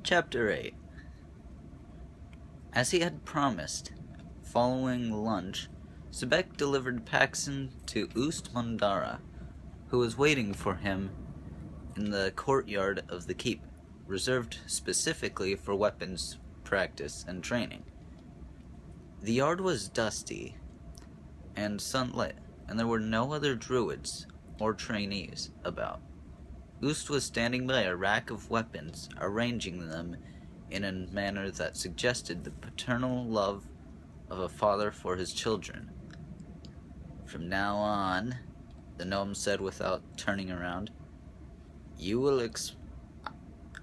Chapter 8. As he had promised, following lunch, Sebek delivered Paxson to Ust Mandara, who was waiting for him in the courtyard of the keep, reserved specifically for weapons practice and training. The yard was dusty and sunlit, and there were no other druids or trainees about. Ust was standing by a rack of weapons, arranging them in a manner that suggested the paternal love of a father for his children. "From now on," the gnome said without turning around,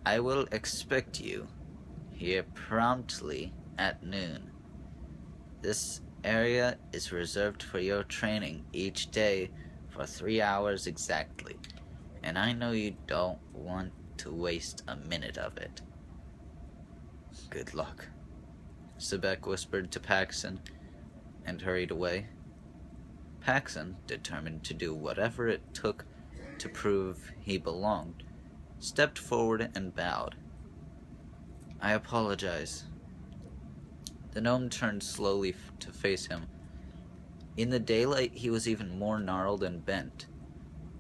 I will expect you here promptly at noon. This area is reserved for your training each day for 3 hours exactly, and I know you don't want to waste a minute of it." "Good luck," Sebek whispered to Paxson and hurried away. Paxson, determined to do whatever it took to prove he belonged, stepped forward and bowed. "I apologize." The gnome turned slowly to face him. In the daylight, he was even more gnarled and bent.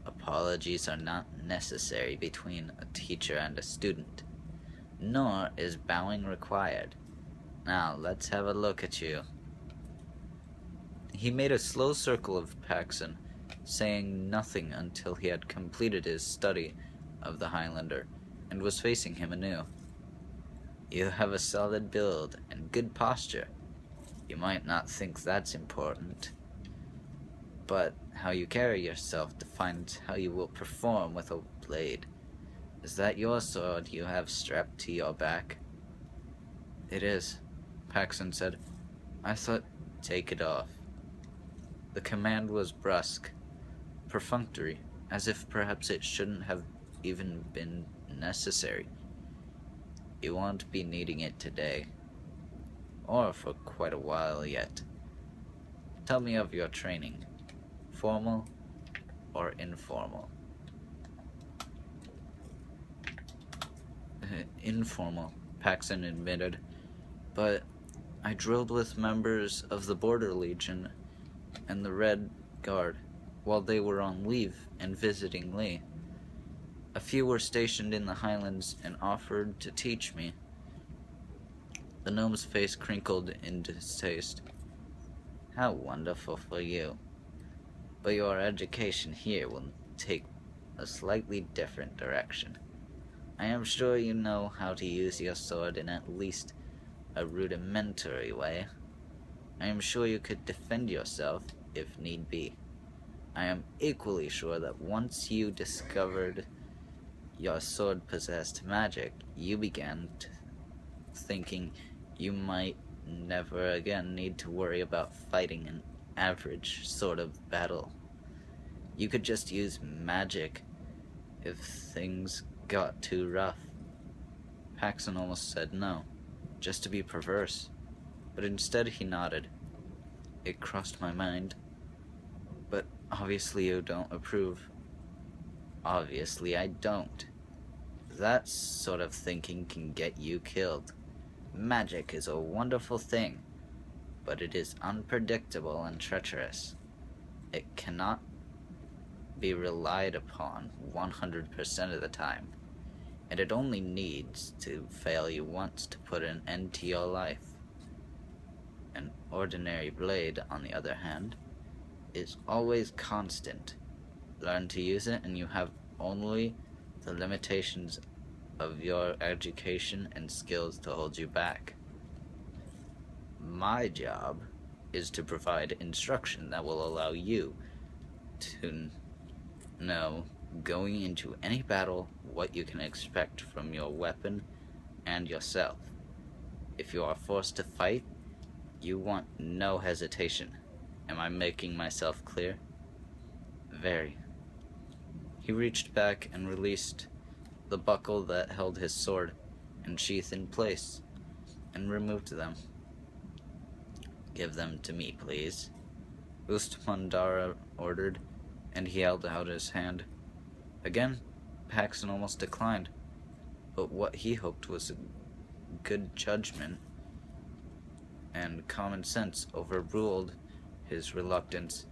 Apologies are not necessary between a teacher and a student, nor is bowing required. Now, let's have a look at you. He made a slow circle of Paxson, saying nothing until he had completed his study of the Highlander and was facing him anew. "You have a solid build and good posture. You might not think that's important, but how you carry yourself defines how you will perform with a blade. Is that your sword you have strapped to your back?" "It is," Paxson said. "I thought—" "Take it off." The command was brusque, perfunctory, as if perhaps it shouldn't have even been necessary. "You won't be needing it today, or for quite a while yet. Tell me of your training. Formal or informal?" "Informal," Paxson admitted, "but I drilled with members of the Border Legion and the Red Guard while they were on leave and visiting Lee. A few were stationed in the Highlands and offered to teach me." The gnome's face crinkled in distaste. "How wonderful for you. But your education here will take a slightly different direction. I am sure you know how to use your sword in at least a rudimentary way. I am sure you could defend yourself if need be. I am equally sure that once you discovered your sword possessed magic, you began thinking you might never again need to worry about fighting an average sort of battle. You could just use magic if things got too rough." Paxson almost said no, just to be perverse, but instead he nodded. "It crossed my mind. But obviously you don't approve." "Obviously I don't. That sort of thinking can get you killed. Magic is a wonderful thing, but it is unpredictable and treacherous. It cannot be relied upon 100% of the time, and it only needs to fail you once to put an end to your life. An ordinary blade, on the other hand, is always constant. Learn to use it and you have only the limitations of your education and skills to hold you back. My job is to provide instruction that will allow you to know, going into any battle, what you can expect from your weapon and yourself. If you are forced to fight, you want no hesitation. Am I making myself clear?" "Very." He reached back and released the buckle that held his sword and sheath in place, and removed them. "Give them to me, please," Ust Mandara ordered, and he held out his hand. Again, Paxson almost declined. but what he hoped was a good judgment and common sense overruled his reluctance,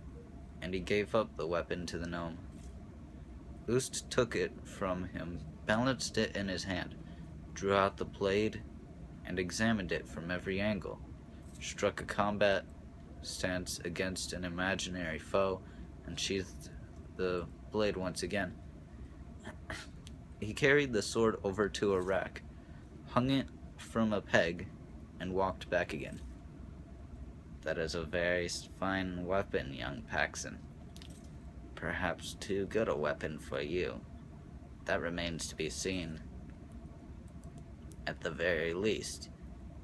and he gave up the weapon to the gnome. Oost took it from him, balanced it in his hand, drew out the blade, and examined it from every angle, struck a combat stance against an imaginary foe, and sheathed the blade once again. He carried the sword over to a rack, hung it from a peg, and walked back again. "That is a very fine weapon, young Paxson. Perhaps too good a weapon for you. That remains to be seen. At the very least,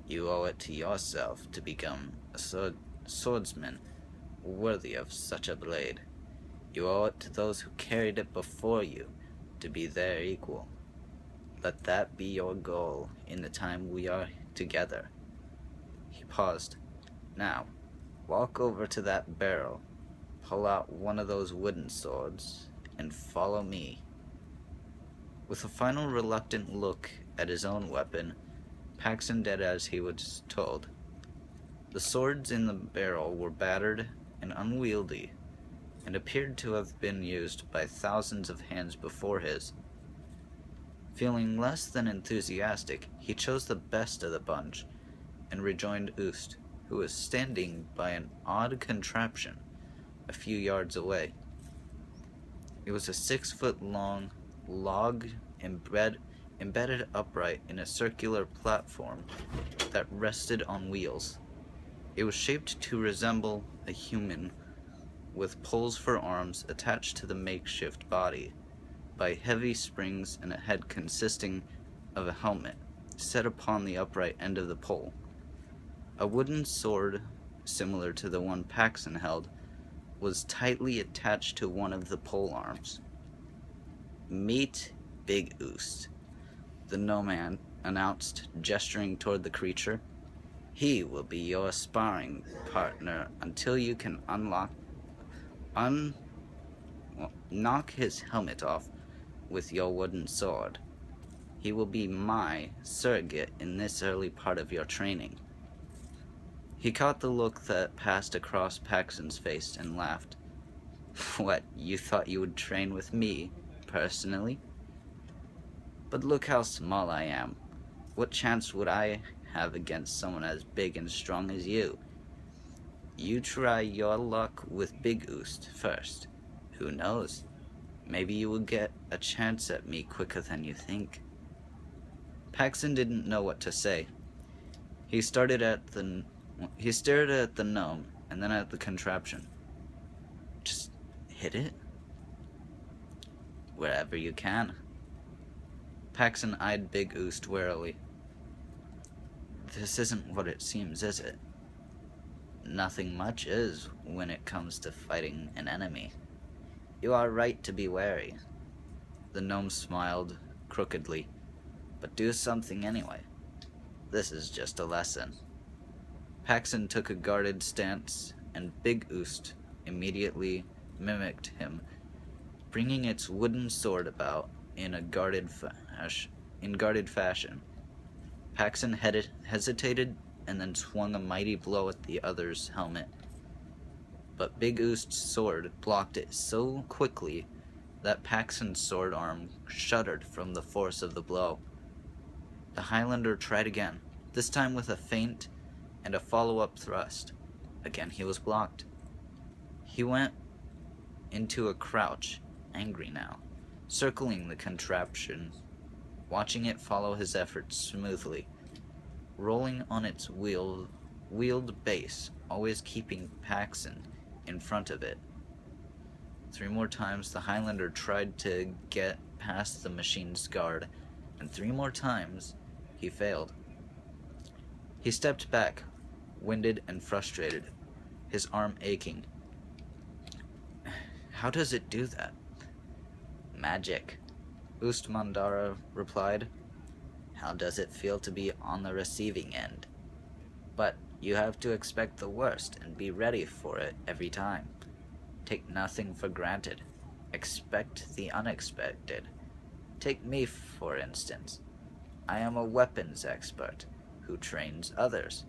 you owe it to yourself to become a swordsman worthy of such a blade. You owe it to those who carried it before you to be their equal. Let that be your goal in the time we are together." He paused. "Now, walk over to that barrel, pull out one of those wooden swords, and follow me." With a final reluctant look at his own weapon, Paxson did as he was told. The swords in the barrel were battered and unwieldy, and appeared to have been used by thousands of hands before his. Feeling less than enthusiastic, he chose the best of the bunch, and rejoined Oost, who was standing by an odd contraption a few yards away. It was a 6-foot-long log embedded upright in a circular platform that rested on wheels. It was shaped to resemble a human, with poles for arms attached to the makeshift body by heavy springs and a head consisting of a helmet set upon the upright end of the pole. A wooden sword, similar to the one Paxson held, was tightly attached to one of the pole arms. "Meet Big Oost," the gnome announced, gesturing toward the creature. "He will be your sparring partner until you can knock his helmet off with your wooden sword. He will be my surrogate in this early part of your training." He caught the look that passed across Paxson's face and laughed. "What, you thought you would train with me, personally? But look how small I am. What chance would I have against someone as big and strong as you? You try your luck with Big Oost first. Who knows? Maybe you will get a chance at me quicker than you think." Paxson didn't know what to say. He stared at the gnome and then at the contraption. "Just hit it?" "Wherever you can." Paxson eyed Big Oost warily. "This isn't what it seems, is it?" "Nothing much is when it comes to fighting an enemy. You are right to be wary." The gnome smiled crookedly. "But do something anyway. This is just a lesson." Paxson took a guarded stance, and Big Oost immediately mimicked him, bringing its wooden sword about in guarded fashion. Paxson hesitated and then swung a mighty blow at the other's helmet. But Big Oost's sword blocked it so quickly that Paxson's sword arm shuddered from the force of the blow. The Highlander tried again, this time with a feint and a follow-up thrust. Again he was blocked. He went into a crouch, angry now, circling the contraption, watching it follow his efforts smoothly, rolling on its wheeled base, always keeping Paxson in front of it. 3 more times the Highlander tried to get past the machine's guard, and 3 more times he failed. He stepped back, winded and frustrated, his arm aching. "How does it do that?" "Magic," Oost Mandara replied. "How does it feel to be on the receiving end? But you have to expect the worst and be ready for it every time. Take nothing for granted. Expect the unexpected. Take me, for instance. I am a weapons expert who trains others,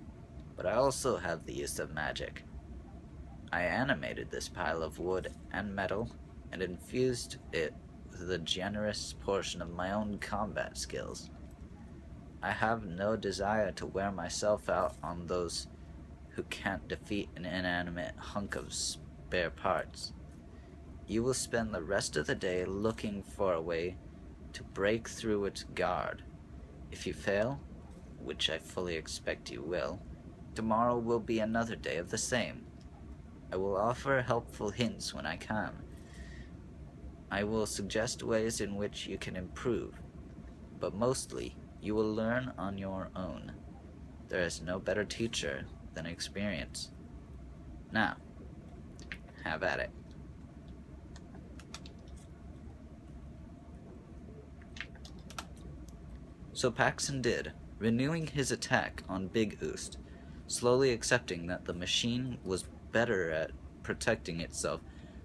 but I also have the use of magic. I animated this pile of wood and metal and infused it with a generous portion of my own combat skills. I have no desire to wear myself out on those who can't defeat an inanimate hunk of spare parts. You will spend the rest of the day looking for a way to break through its guard. If you fail, which I fully expect you will, tomorrow will be another day of the same. I will offer helpful hints when I can. I will suggest ways in which you can improve, but mostly you will learn on your own. There is no better teacher than experience. Now, have at it. So Paxson did, renewing his attack on Big Oost, slowly accepting that the machine was better at protecting itself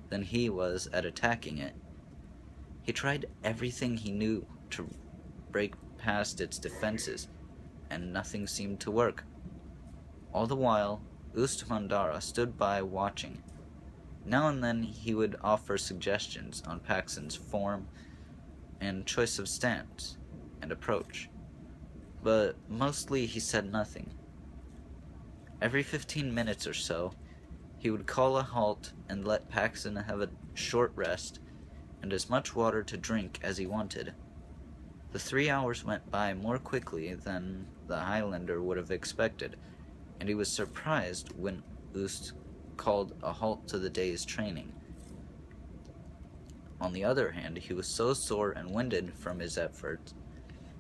than he was at attacking it. He tried everything he knew to break past its defenses, and nothing seemed to work. All the while, Oost Mandara stood by watching. Now and then he would offer suggestions on Paxson's form and choice of stance and approach, but mostly he said nothing. Every 15 minutes or so, he would call a halt and let Paxson have a short rest and as much water to drink as he wanted. The 3 hours went by more quickly than the Highlander would have expected, and he was surprised when Oost called a halt to the day's training. On the other hand, he was so sore and winded from his efforts,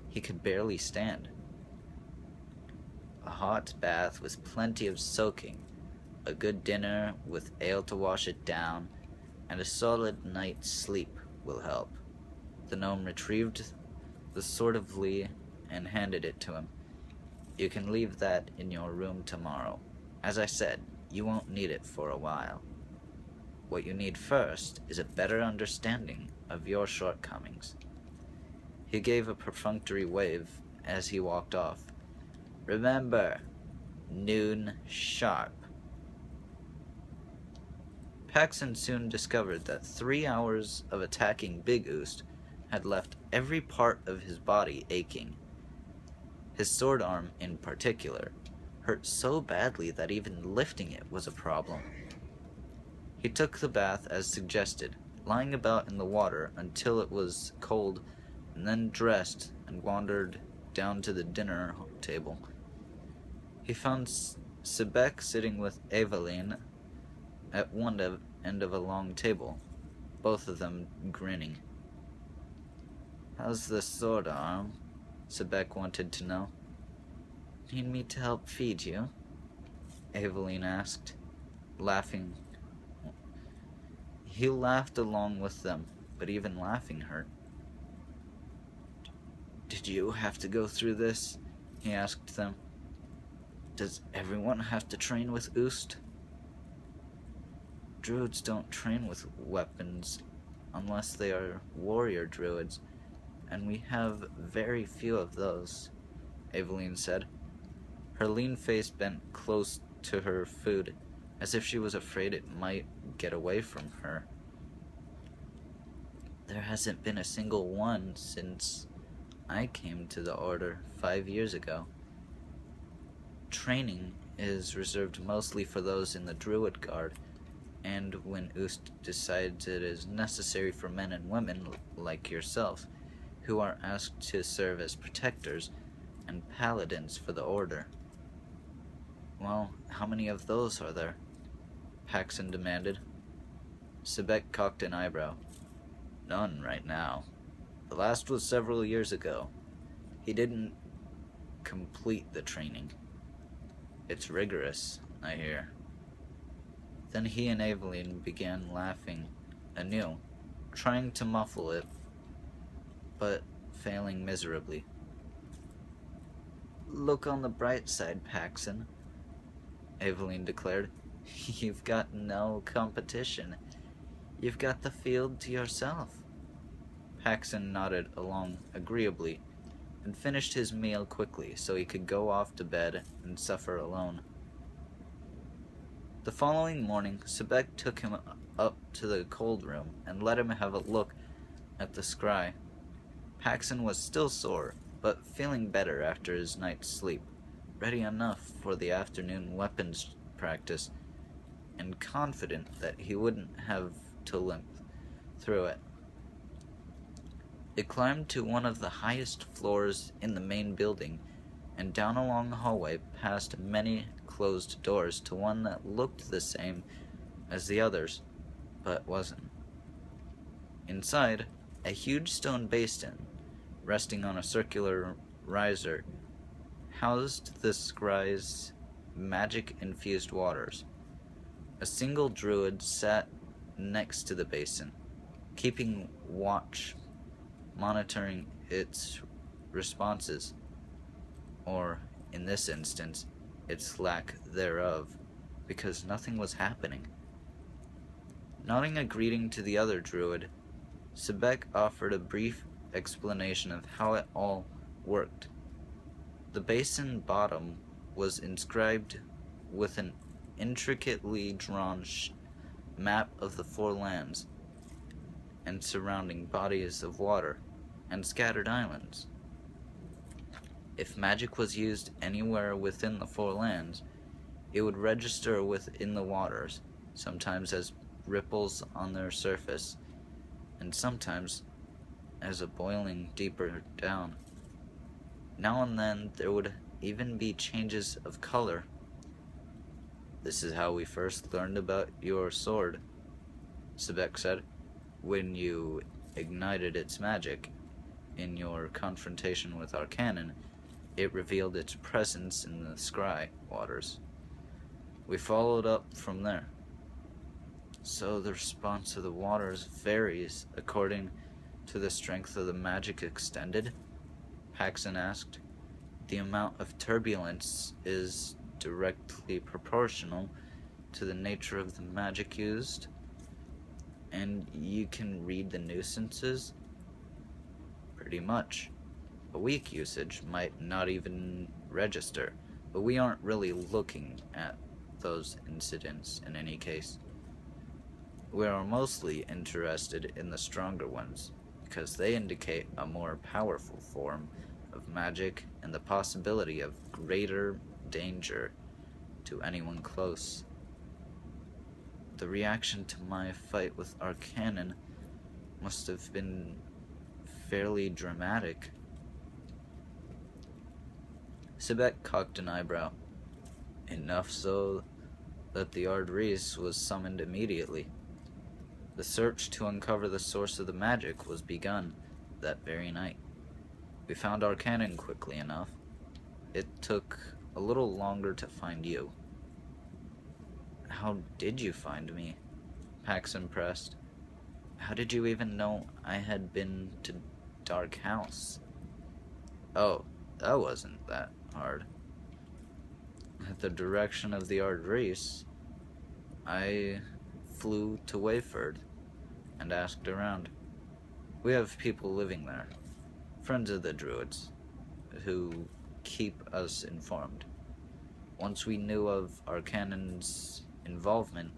he could barely stand. A hot bath with plenty of soaking, a good dinner with ale to wash it down, and a solid night's sleep will help. The gnome retrieved the sword of Lee and handed it to him. You can leave that in your room tomorrow. As I said, you won't need it for a while. What you need first is a better understanding of your shortcomings. He gave a perfunctory wave as he walked off. Remember, noon sharp. Paxson soon discovered that 3 hours of attacking Big Oost had left every part of his body aching. His sword arm, in particular, hurt so badly that even lifting it was a problem. He took the bath as suggested, lying about in the water until it was cold, and then dressed and wandered down to the dinner table. He found Sebek sitting with Eveline at one end of a long table, both of them grinning. How's the sword arm? Sebek wanted to know. Need me to help feed you? Eveline asked, laughing. He laughed along with them, but even laughing hurt. Did you have to go through this? He asked them. Does everyone have to train with Oost? Druids don't train with weapons unless they are warrior druids, and we have very few of those, Eveline said. Her lean face bent close to her food, as if she was afraid it might get away from her. There hasn't been a single one since I came to the Order 5 years ago. Training is reserved mostly for those in the Druid Guard, and when Oost decides it is necessary for men and women like yourself, who are asked to serve as protectors and paladins for the Order. Well, how many of those are there? Paxson demanded. Sebek cocked an eyebrow. None right now. The last was several years ago. He didn't complete the training. It's rigorous, I hear. Then he and Eveline began laughing anew, trying to muffle it, but failing miserably. Look on the bright side, Paxson, Eveline declared. You've got no competition. You've got the field to yourself. Paxson nodded along agreeably, and finished his meal quickly so he could go off to bed and suffer alone. The following morning, Sebek took him up to the cold room and let him have a look at the scry. Paxson was still sore, but feeling better after his night's sleep, ready enough for the afternoon weapons practice, and confident that he wouldn't have to limp through it. It climbed to one of the highest floors in the main building, and down a long hallway past many closed doors to one that looked the same as the others, but wasn't. Inside, a huge stone basin, resting on a circular riser, housed the scry's magic-infused waters. A single druid sat next to the basin, keeping watch, monitoring its responses, or, in this instance, its lack thereof, because nothing was happening. Nodding a greeting to the other druid, Sebek offered a brief explanation of how it all worked. The basin bottom was inscribed with an intricately drawn map of the four lands and surrounding bodies of water and scattered islands. If magic was used anywhere within the four lands, it would register within the waters, sometimes as ripples on their surface, and sometimes as a boiling deeper down. Now and then there would even be changes of color. "This is how we first learned about your sword," Sebek said, "when you ignited its magic. In your confrontation with Arcanon, it revealed its presence in the scry waters. We followed up from there." "So the response of the waters varies according to the strength of the magic extended?" Paxson asked. "The amount of turbulence is directly proportional to the nature of the magic used, and you can read the nuisances?" "Pretty much. A weak usage might not even register, but we aren't really looking at those incidents in any case. We are mostly interested in the stronger ones, because they indicate a more powerful form of magic and the possibility of greater danger to anyone close. The reaction to my fight with Arcanon must have been fairly dramatic." Sebek cocked an eyebrow. "Enough so that the Ardris was summoned immediately. The search to uncover the source of the magic was begun that very night. We found Arcanon quickly enough. It took a little longer to find you." "How did you find me?" Paxson pressed. "How did you even know I had been to Dark House?" "Oh, that wasn't that hard. At the direction of the Ardris, I flew to Wayford and asked around. We have people living there, friends of the Druids, who keep us informed. Once we knew of Arcanon's involvement,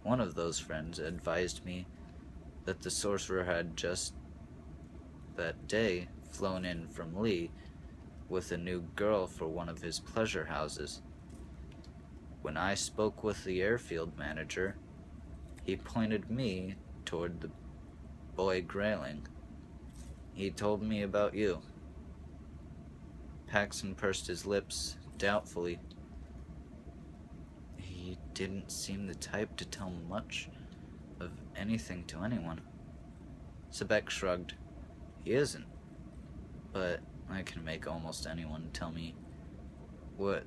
one of those friends advised me that the sorcerer had just that day flown in from Lee with a new girl for one of his pleasure houses. When I spoke with the airfield manager, he pointed me toward the boy Grayling. He told me about you." Paxson pursed his lips doubtfully. "He didn't seem the type to tell much of anything to anyone." Sebek shrugged. "He isn't, but I can make almost anyone tell me what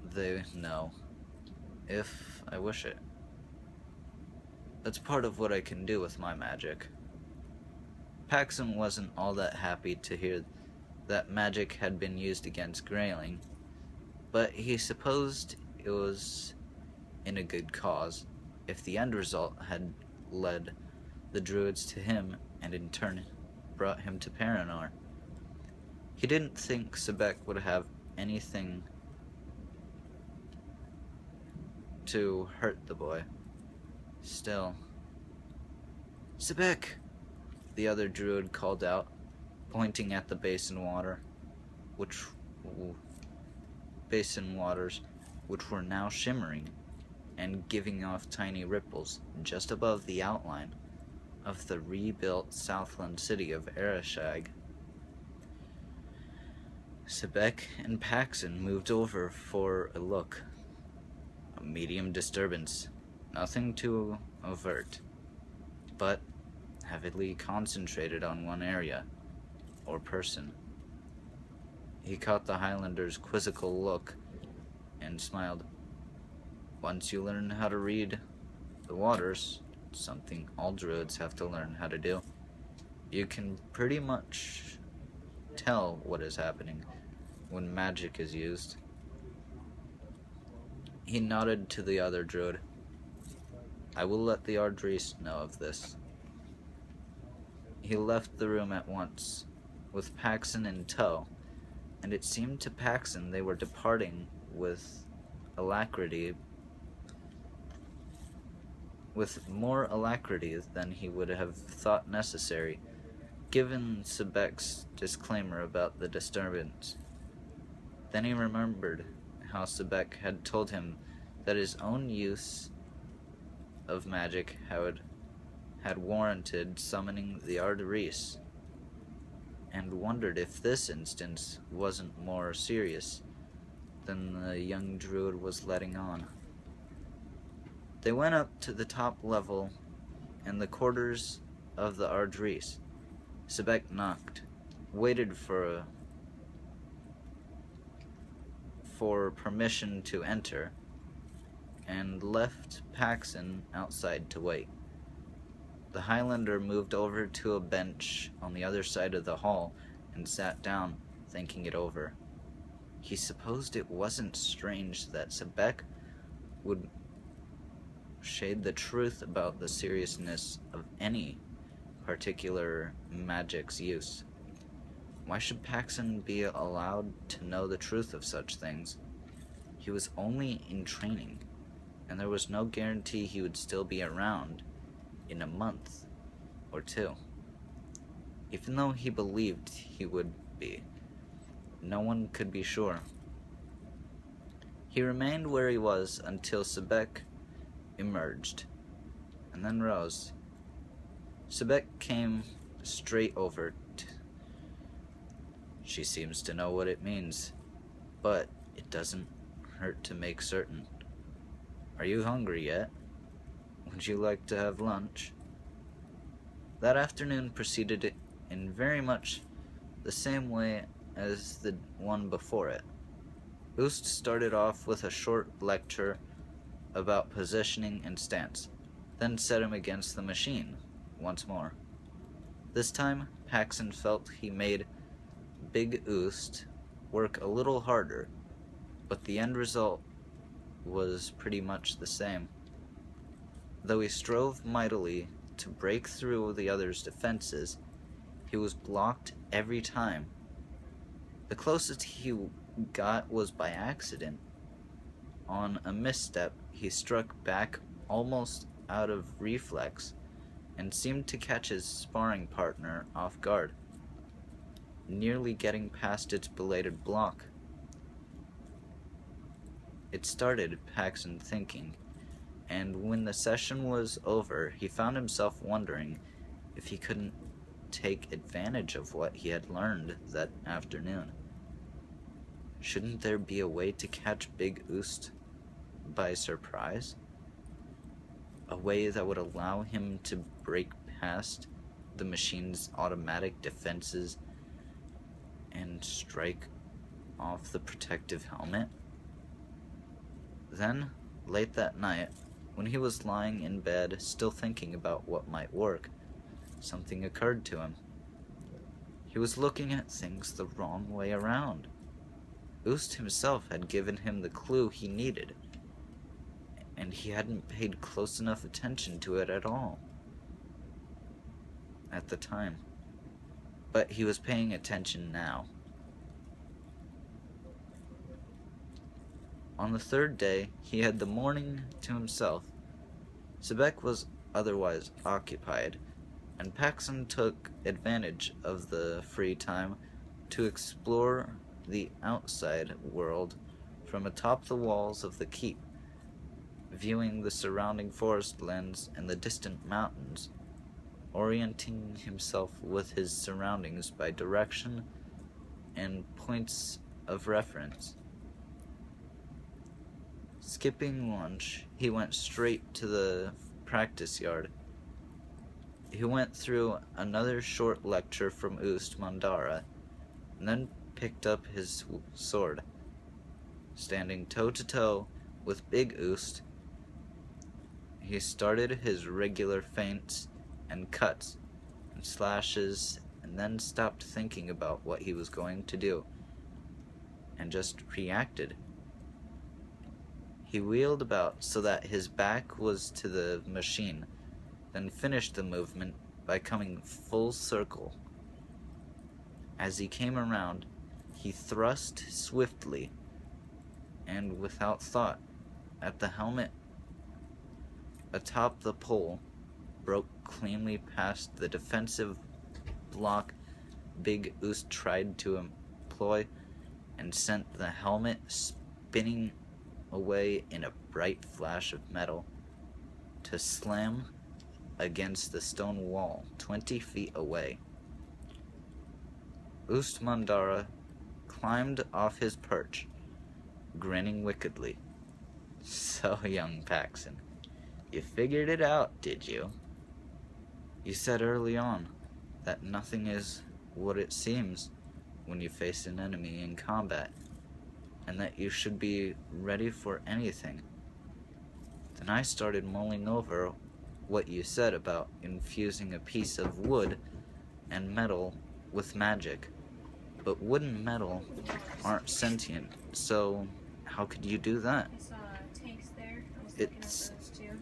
they know, if I wish it. That's part of what I can do with my magic." Paxson wasn't all that happy to hear that magic had been used against Grayling, but he supposed it was in a good cause, if the end result had led the Druids to him and in turn brought him to Paranar. He didn't think Sebek would have anything to hurt the boy. Still. Sebek! The other druid called out, pointing at the basin waters, which were now shimmering and giving off tiny ripples just above the outline of the rebuilt Southland city of Ereshag. Sebek and Paxson moved over for a look. A medium disturbance, nothing to avert, but heavily concentrated on one area, or person. He caught the Highlander's quizzical look and smiled. Once you learn how to read the waters, something all druids have to learn how to do, you can pretty much tell what is happening when magic is used. He nodded to the other druid. I will let the Ardris know of this. He left the room at once, with Paxson in tow, and it seemed to Paxson they were departing with alacrity, with more alacrity than he would have thought necessary, given Sebek's disclaimer about the disturbance. Then he remembered how Sebek had told him that his own use of magic had warranted summoning the Ardris, and wondered if this instance wasn't more serious than the young druid was letting on. They went up to the top level in the quarters of the Ardris. Sebek knocked, waited for permission to enter, and left Paxson outside to wait. The Highlander moved over to a bench on the other side of the hall and sat down, thinking it over. He supposed it wasn't strange that Sebek would shade the truth about the seriousness of any particular magic's use. Why should Paxson be allowed to know the truth of such things? He was only in training, and there was no guarantee he would still be around in a month or two. Even though he believed he would be, no one could be sure. He remained where he was until Sebek emerged, and then rose. Sebek came straight over. She seems to know what it means, but it doesn't hurt to make certain. Are you hungry yet? Would you like to have lunch? That afternoon proceeded in very much the same way as the one before it. Oost started off with a short lecture about positioning and stance, then set him against the machine once more. This time, Paxson felt he made Big Oost work a little harder, but the end result was pretty much the same. Though he strove mightily to break through the other's defenses, he was blocked every time. The closest he got was by accident. On a misstep, he struck back almost out of reflex and seemed to catch his sparring partner off guard, nearly getting past its belated block. It started Paxson thinking, and when the session was over, he found himself wondering if he couldn't take advantage of what he had learned that afternoon. Shouldn't there be a way to catch Big Oost by surprise? A way that would allow him to break past the machine's automatic defenses and strike off the protective helmet? Then, late that night, when he was lying in bed still thinking about what might work, something occurred to him. He was looking at things the wrong way around. Oost himself had given him the clue he needed, and he hadn't paid close enough attention to it at all at the time. But he was paying attention now. On the third day, he had the morning to himself. Sebek was otherwise occupied, and Paxson took advantage of the free time to explore the outside world from atop the walls of the keep, viewing the surrounding forest lands and the distant mountains, orienting himself with his surroundings by direction and points of reference. Skipping lunch, he went straight to the practice yard. He went through another short lecture from Ust Mandara, and then picked up his sword. Standing toe-to-toe with Big Ust, he started his regular feints and cuts and slashes, and then stopped thinking about what he was going to do, and just reacted. He wheeled about so that his back was to the machine, then finished the movement by coming full circle. As he came around, he thrust swiftly and without thought at the helmet atop the pole, broke cleanly past the defensive block Big Ust tried to employ, and sent the helmet spinning away in a bright flash of metal to slam against the stone wall 20 feet away. Ust Mandara climbed off his perch, grinning wickedly. "So, young Paxson, you figured it out, did you? You said early on that nothing is what it seems when you face an enemy in combat, and that you should be ready for anything. Then I started mulling over what you said about infusing a piece of wood and metal with magic. But wood and metal aren't sentient, so how could you do that? I saw tanks there. I was looking at It's those too.